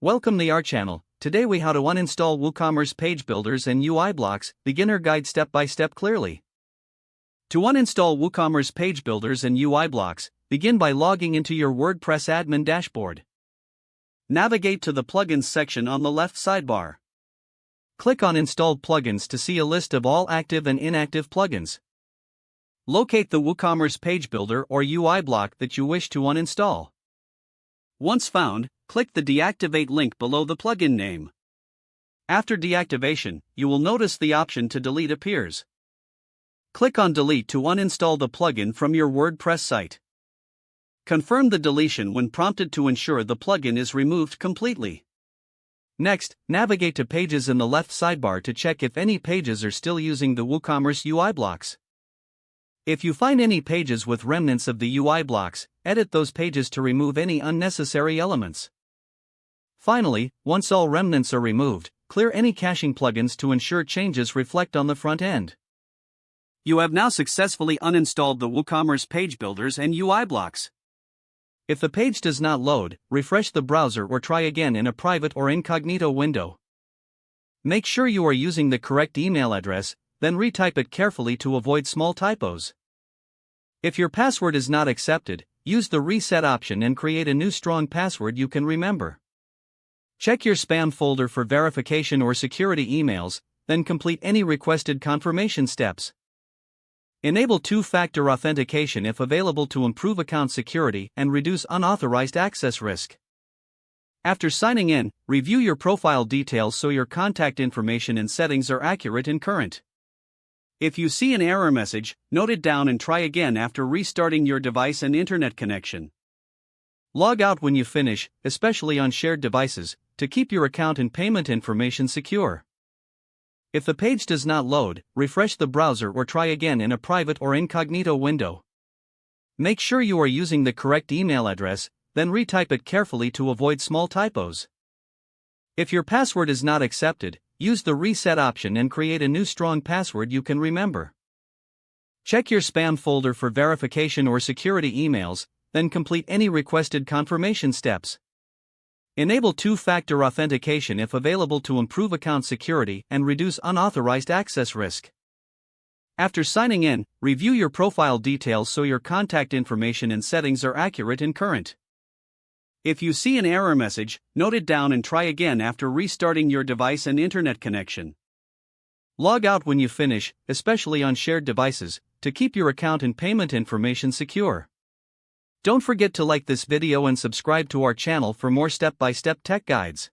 Welcome to our channel. Today we how to uninstall WooCommerce page builders and UI blocks, beginner guide step by step clearly. To uninstall WooCommerce page builders and UI blocks, begin by logging into your WordPress admin dashboard. Navigate to the plugins section on the left sidebar. Click on installed plugins to see a list of all active and inactive plugins. Locate the WooCommerce page builder or UI block that you wish to uninstall. Once found, click the Deactivate link below the plugin name. After deactivation, you will notice the option to delete appears. Click on Delete to uninstall the plugin from your WordPress site. Confirm the deletion when prompted to ensure the plugin is removed completely. Next, navigate to Pages in the left sidebar to check if any pages are still using the WooCommerce UI blocks. If you find any pages with remnants of the UI blocks, edit those pages to remove any unnecessary elements. Finally, once all remnants are removed, clear any caching plugins to ensure changes reflect on the front end. You have now successfully uninstalled the WooCommerce page builders and UI blocks. If the page does not load, refresh the browser or try again in a private or incognito window. Make sure you are using the correct email address, then retype it carefully to avoid small typos. If your password is not accepted, use the reset option and create a new strong password you can remember. Check your spam folder for verification or security emails, then complete any requested confirmation steps. Enable two-factor authentication if available to improve account security and reduce unauthorized access risk. After signing in, review your profile details so your contact information and settings are accurate and current. If you see an error message, note it down and try again after restarting your device and internet connection. Log out when you finish, especially on shared devices, to keep your account and payment information secure. If the page does not load, refresh the browser or try again in a private or incognito window. Make sure you are using the correct email address, then retype it carefully to avoid small typos. If your password is not accepted, use the reset option and create a new strong password you can remember. Check your spam folder for verification or security emails, then complete any requested confirmation steps. Enable two-factor authentication if available to improve account security and reduce unauthorized access risk. After signing in, review your profile details so your contact information and settings are accurate and current. If you see an error message, note it down and try again after restarting your device and internet connection. Log out when you finish, especially on shared devices, to keep your account and payment information secure. Don't forget to like this video and subscribe to our channel for more step-by-step tech guides.